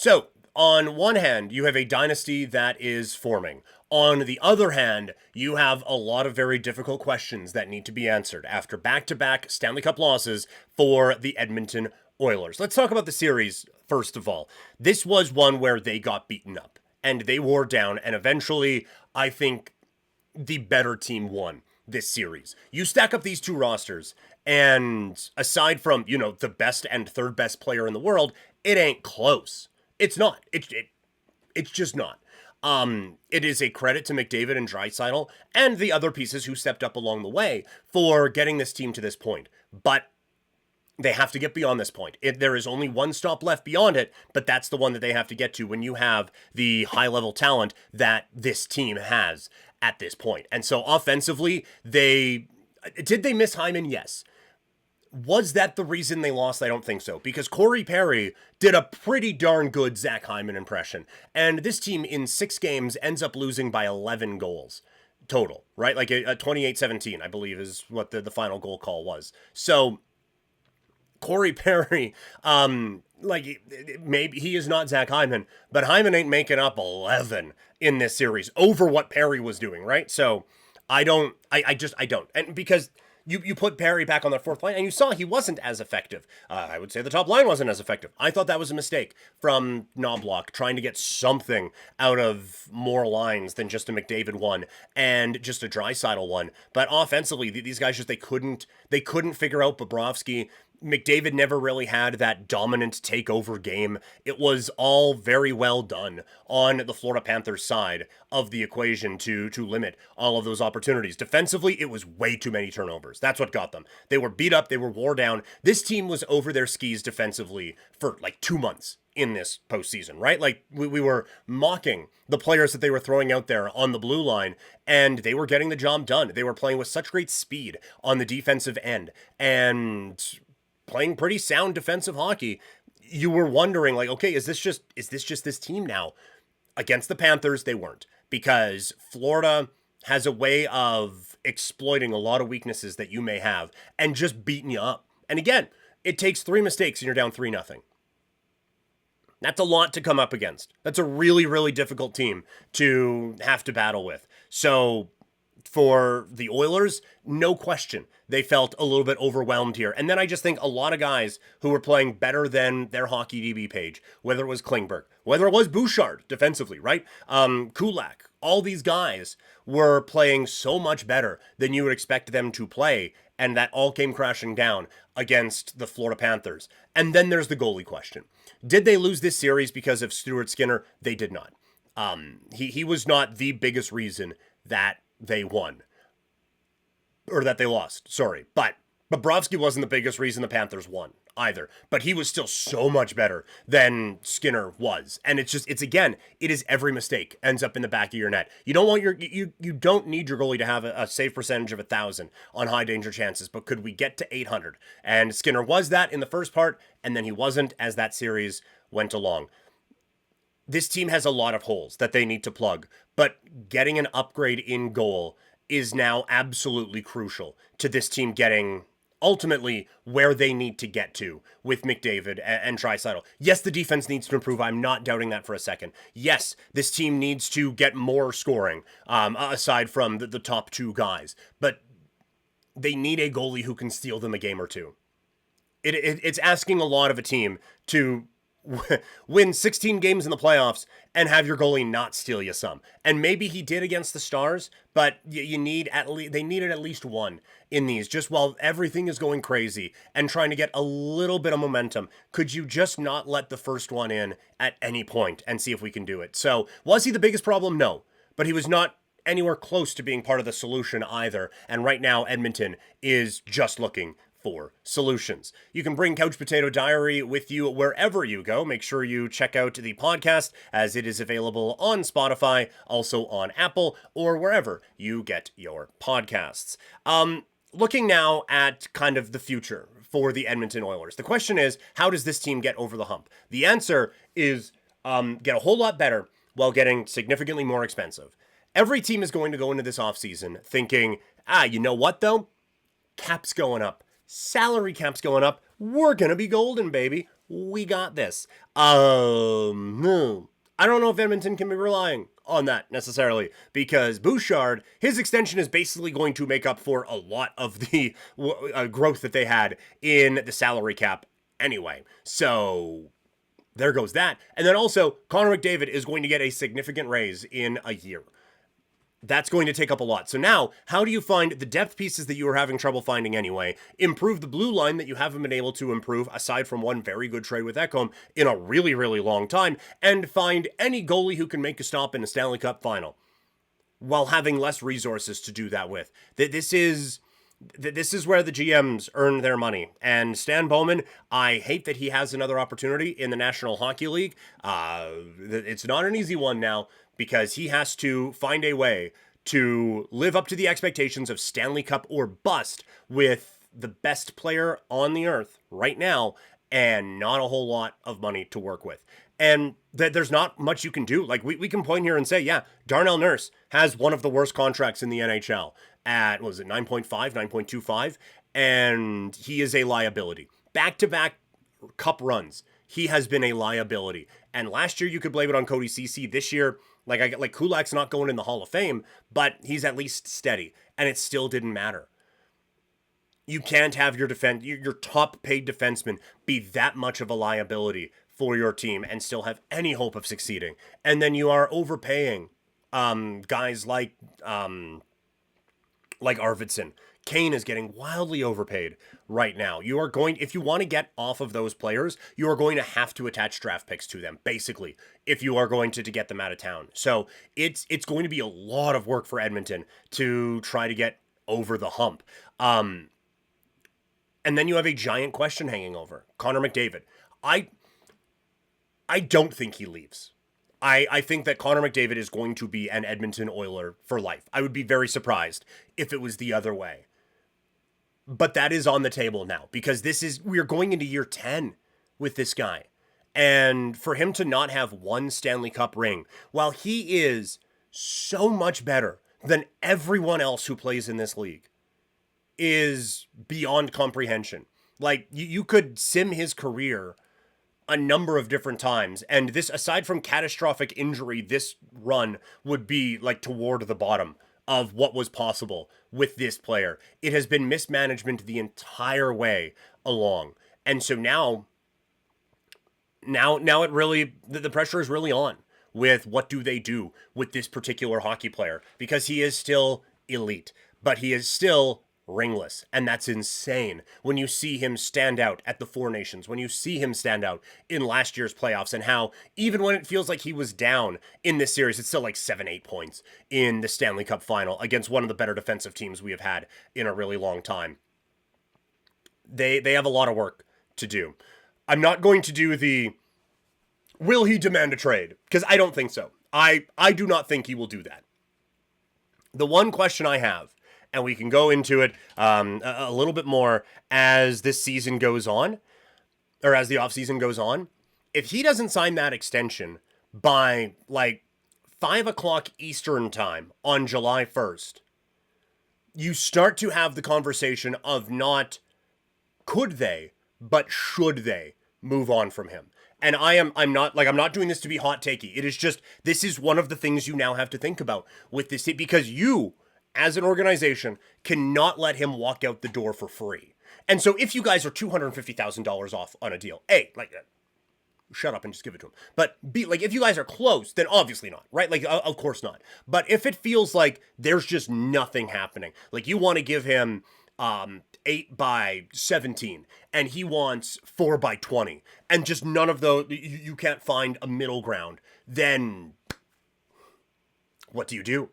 So, on one hand, you have a dynasty that is forming. On the other hand, you have a lot of very difficult questions that need to be answered after back-to-back Stanley Cup losses for the Edmonton Oilers. Let's talk about the series first of all. This was one where they got beaten up and they wore down, and eventually, I think the better team won this series. You stack up these two rosters, and aside from, the best and third best player in the world, it ain't close. It's not. It's just not. It is a credit to McDavid and Draisaitl and the other pieces who stepped up along the way for getting this team to this point. But they have to get beyond this point. There is only one stop left beyond it, but that's the one that they have to get to when you have the high-level talent that this team has at this point. And so offensively, did they miss Hyman? Yes. Was that the reason they lost? I don't think so, because Corey Perry did a pretty darn good Zach Hyman impression. And this team in 6 games ends up losing by 11 goals total, right? Like a 28-17, I believe, is what the final goal call was. So Corey Perry, maybe he is not Zach Hyman, but Hyman ain't making up 11 in this series over what Perry was doing, right? So I don't. And because you put Perry back on the fourth line, and you saw he wasn't as effective. I would say the top line wasn't as effective. I thought that was a mistake from Knobloch, trying to get something out of more lines than just a McDavid one and just a Draisaitl one. But offensively, these guys they couldn't figure out Bobrovsky. McDavid never really had that dominant takeover game. It was all very well done on the Florida Panthers side of the equation to limit all of those opportunities. Defensively, it was way too many turnovers. That's what got them. They were beat up. They were wore down. This team was over their skis defensively for 2 months in this postseason, right? We were mocking the players that they were throwing out there on the blue line, and they were getting the job done. They were playing with such great speed on the defensive end, and playing pretty sound defensive hockey. You were wondering, okay, is this just this team now? Against the Panthers, they weren't, because Florida has a way of exploiting a lot of weaknesses that you may have and just beating you up. And again, it takes 3 mistakes and you're down 3-0. That's a lot to come up against. That's a really, really difficult team to have to battle with. So for the Oilers, no question, they felt a little bit overwhelmed here. And then I just think a lot of guys who were playing better than their hockey DB page, whether it was Klingberg, whether it was Bouchard defensively, right? Kulak, all these guys were playing so much better than you would expect them to play. And that all came crashing down against the Florida Panthers. And then there's the goalie question. Did they lose this series because of Stuart Skinner? They did not. He was not the biggest reason that they won. Or that they lost, sorry. But Bobrovsky wasn't the biggest reason the Panthers won either. But he was still so much better than Skinner was. And it is every mistake ends up in the back of your net. You don't want you don't need your goalie to have a save percentage of 1,000 on high danger chances, but could we get to 800? And Skinner was that in the first part, and then he wasn't as that series went along. This team has a lot of holes that they need to plug, but getting an upgrade in goal is now absolutely crucial to this team getting ultimately where they need to get to with McDavid and Draisaitl. Yes, the defense needs to improve. I'm not doubting that for a second. Yes, this team needs to get more scoring aside from the top 2 guys, but they need a goalie who can steal them a game or two. It's asking a lot of a team to win 16 games in the playoffs and have your goalie not steal you some. And maybe he did against the Stars, but they needed at least one in these, just while everything is going crazy and trying to get a little bit of momentum. Could you just not let the first one in at any point and see if we can do it? So was he the biggest problem? No, but he was not anywhere close to being part of the solution either. And right now, Edmonton is just looking for solutions. You can bring Couch Potato Diary with you wherever you go. Make sure you check out the podcast, as it is available on Spotify, also on Apple, or wherever you get your podcasts. Looking now at kind of the future for the Edmonton Oilers. The question is, how does this team get over the hump? The answer is get a whole lot better while getting significantly more expensive. Every team is going to go into this offseason thinking, you know what though? Cap's going up. Salary cap's going up. We're going to be golden, baby. we got this. I don't know if Edmonton can be relying on that necessarily because Bouchard, his extension is basically going to make up for a lot of the growth that they had in the salary cap anyway. So there goes that. And then also, Connor McDavid is going to get a significant raise in a year. That's going to take up a lot. So now, how do you find the depth pieces that you were having trouble finding anyway, improve the blue line that you haven't been able to improve, aside from one very good trade with Ekholm, in a really, really long time, and find any goalie who can make a stop in a Stanley Cup final, while having less resources to do that with? This is where the GMs earn their money. And Stan Bowman, I hate that he has another opportunity in the National Hockey League. It's not an easy one now because he has to find a way to live up to the expectations of Stanley Cup or bust with the best player on the earth right now and not a whole lot of money to work with. And that there's not much you can do. Like, we can point here and say, yeah, Darnell Nurse has one of the worst contracts in the NHL at, what was it, 9.5, 9.25, and he is a liability. Back-to-back cup runs, he has been a liability. And last year you could blame it on Cody Ceci. This year, like Kulak's not going in the Hall of Fame, but he's at least steady, and it still didn't matter. You can't have your top paid defenseman be that much of a liability for your team and still have any hope of succeeding. And then you are overpaying guys like Arvidsson. Kane is getting wildly overpaid right now. You are going, if you want to get off of those players, you are going to have to attach draft picks to them, basically, if you are going to get them out of town. So it's going to be a lot of work for Edmonton to try to get over the hump. And then you have a giant question hanging over Connor McDavid. I don't think he leaves. I think that Connor McDavid is going to be an Edmonton Oiler for life. I would be very surprised if it was the other way. But that is on the table now because we're going into year 10 with this guy. And for him to not have one Stanley Cup ring, while he is so much better than everyone else who plays in this league, is beyond comprehension. Like, you could sim his career a number of different times, and this, aside from catastrophic injury, this run would be like toward the bottom of what was possible with this player. It has been mismanagement the entire way along. And so now it really, the pressure is really on with what do they do with this particular hockey player, because he is still elite, but he is still ringless, and that's insane when you see him stand out at the Four Nations, when you see him stand out in last year's playoffs, and how even when it feels like he was down in this series, it's still like 7-8 points in the Stanley Cup final against one of the better defensive teams we have had in a really long time. They have a lot of work to do. I'm not going to do the will he demand a trade, because I don't think so. I do not think he will do that. The one question I have, and we can go into it a little bit more as this season goes on, or as the offseason goes on. If he doesn't sign that extension by like 5 o'clock Eastern time on July 1st, you start to have the conversation of not could they, but should they move on from him. And I'm not doing this to be hot takey. It is just, this is one of the things you now have to think about with this, because you, as an organization, cannot let him walk out the door for free. And so if you guys are $250,000 off on a deal, shut up and just give it to him. But if you guys are close, then obviously not, right? Like, of course not. But if it feels like there's just nothing happening, like you want to give him 8 by 17 and he wants 4 by 20, and just none of those, you can't find a middle ground, then what do you do?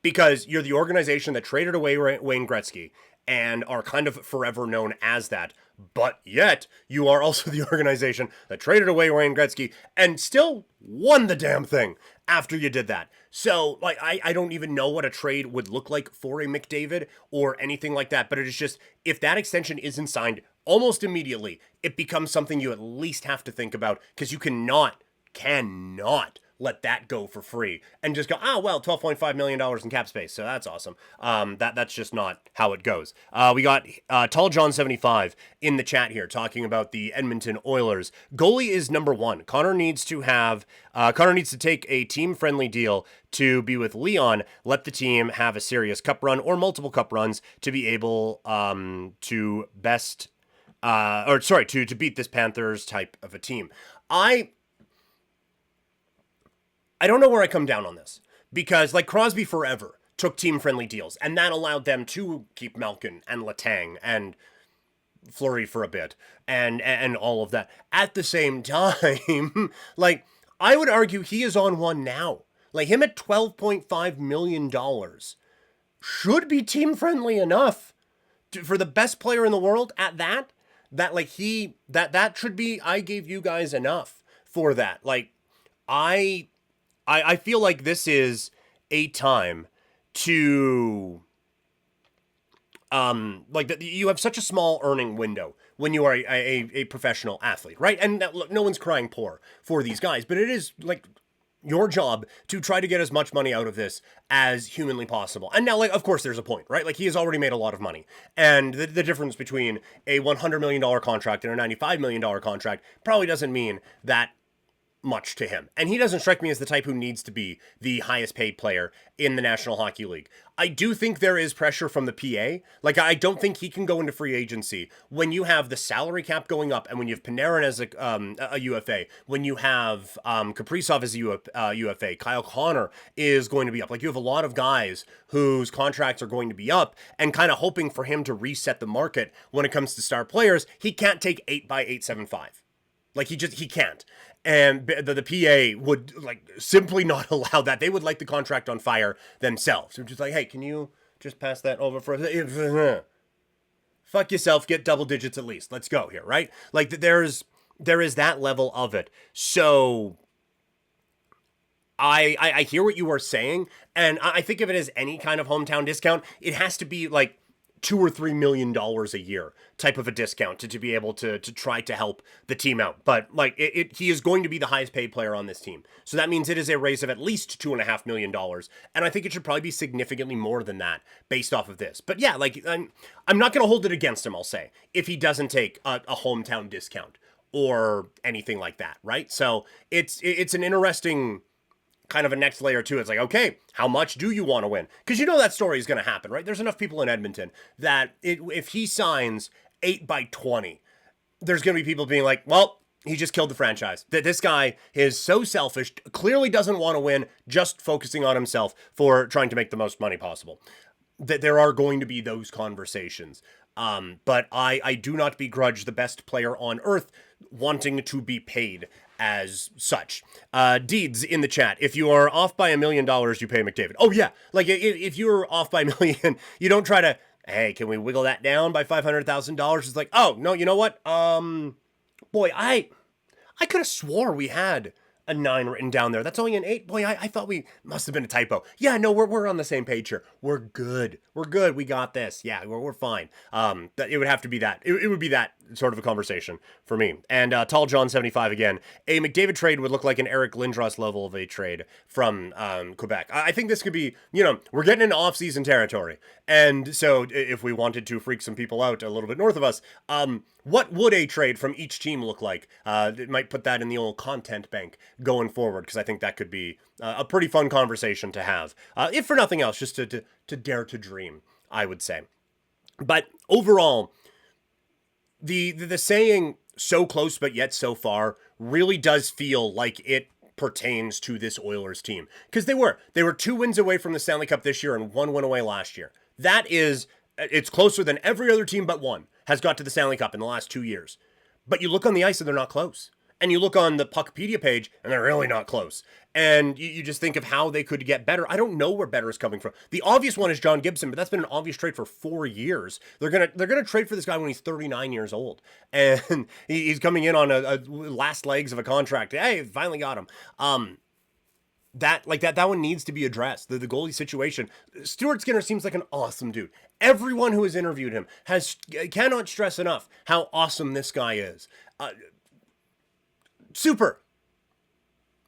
Because you're the organization that traded away Wayne Gretzky and are kind of forever known as that. But yet, you are also the organization that traded away Wayne Gretzky and still won the damn thing after you did that. So, like, I don't even know what a trade would look like for a McDavid or anything like that. But it is just, if that extension isn't signed almost immediately, it becomes something you at least have to think about, because you cannot let that go for free and just go, oh, well, $12.5 million in cap space. So that's awesome. That's just not how it goes. We got Tall John 75 in the chat here talking about the Edmonton Oilers. Goalie is number one. Connor needs to take a team-friendly deal to be with Leon, let the team have a serious cup run or multiple cup runs to be able to beat this Panthers type of a team. I don't know where I come down on this, because like Crosby forever took team-friendly deals, and that allowed them to keep Malkin and Letang and Fleury for a bit and all of that. At the same time, like, I would argue he is on one now. Like, him at $12.5 million should be team-friendly enough for the best player in the world at that should be, I gave you guys enough for that. Like, I feel like this is a time to, you have such a small earning window when you are a professional athlete, right? And look, no one's crying poor for these guys, but it is like your job to try to get as much money out of this as humanly possible. And now, like, of course, there's a point, right? Like, he has already made a lot of money. And the difference between a $100 million contract and a $95 million contract probably doesn't mean that much to him. And he doesn't strike me as the type who needs to be the highest paid player in the National Hockey League. I do think there is pressure from the PA. Like, I don't think he can go into free agency when you have the salary cap going up and when you have Panarin as a UFA, when you have Kaprizov as a UFA, Kyle Connor is going to be up. Like, you have a lot of guys whose contracts are going to be up, and kind of hoping for him to reset the market when it comes to star players. He can't take 8 by 875. Like, he can't. And the PA would, like, simply not allow that. They would light the contract on fire themselves. They're just like, hey, can you just pass that over for us? Fuck yourself, get double digits at least. Let's go here, right? Like, there is that level of it. So I hear what you are saying, and I think of it as any kind of hometown discount. It has to be, like, $2 or $3 million a year type of a discount to be able to try to help the team out. But like he is going to be the highest paid player on this team. So that means it is a raise of at least $2.5 million. And I think it should probably be significantly more than that based off of this. But yeah, like I'm not going to hold it against him, I'll say, if he doesn't take a hometown discount or anything like that. Right. So it's an interesting kind of a next layer too. It's like, okay, how much do you want to win? Because you know that story is going to happen, right? There's enough people in Edmonton that if he signs 8 by 20, there's going to be people being like, well, he just killed the franchise. That this guy is so selfish, clearly doesn't want to win, just focusing on himself for trying to make the most money possible. That there are going to be those conversations. But I do not begrudge the best player on earth wanting to be paid as such. Deeds in the chat. If you are off by $1 million, you pay McDavid. Oh yeah. Like if you're off by $1 million, you don't try to, hey, can we wiggle that down by $500,000? It's like, oh no, you know what? Boy, I could have swore we had a 9 written down there. That's only an 8. Boy, I thought we must have been a typo. Yeah, no, we're on the same page here. We're good. We're good. We got this. Yeah, we're fine. It would have to be that. It would be that sort of a conversation for me. And Tall John 75 again. A McDavid trade would look like an Eric Lindros level of a trade from Quebec. I think this could be, we're getting into off-season territory. And so if we wanted to freak some people out a little bit north of us, what would a trade from each team look like? It might put that in the old content bank going forward, because I think that could be a pretty fun conversation to have. If for nothing else, just to dare to dream, I would say. But overall, the saying "so close but yet so far" really does feel like it pertains to this Oilers team, because they were 2 wins away from the Stanley Cup this year and 1 win away last year. It's closer than every other team but one has got to the Stanley Cup in the last 2 years. But you look on the ice and they're not close. And you look on the Puckpedia page and they're really not close. And you just think of how they could get better. I don't know where better is coming from. The obvious one is John Gibson, but that's been an obvious trade for 4 year. They're gonna trade for this guy when he's 39 years old, and he's coming in on a last legs of a contract. Hey, finally got him. That one needs to be addressed. The goalie situation. Stuart Skinner seems like an awesome dude. Everyone who has interviewed him cannot stress enough how awesome this guy is. Super.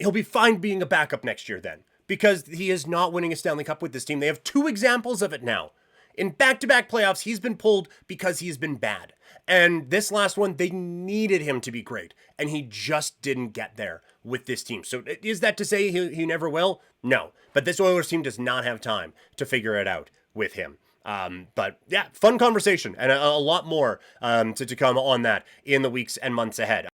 he'll be fine being a backup next year then, because he is not winning a Stanley Cup with this team. They have 2 examples of it now. In back-to-back playoffs, he's been pulled because he's been bad. And this last one, they needed him to be great, and he just didn't get there with this team. So is that to say he never will? No. But this Oilers team does not have time to figure it out with him. But yeah, fun conversation, and a lot more to come on that in the weeks and months ahead.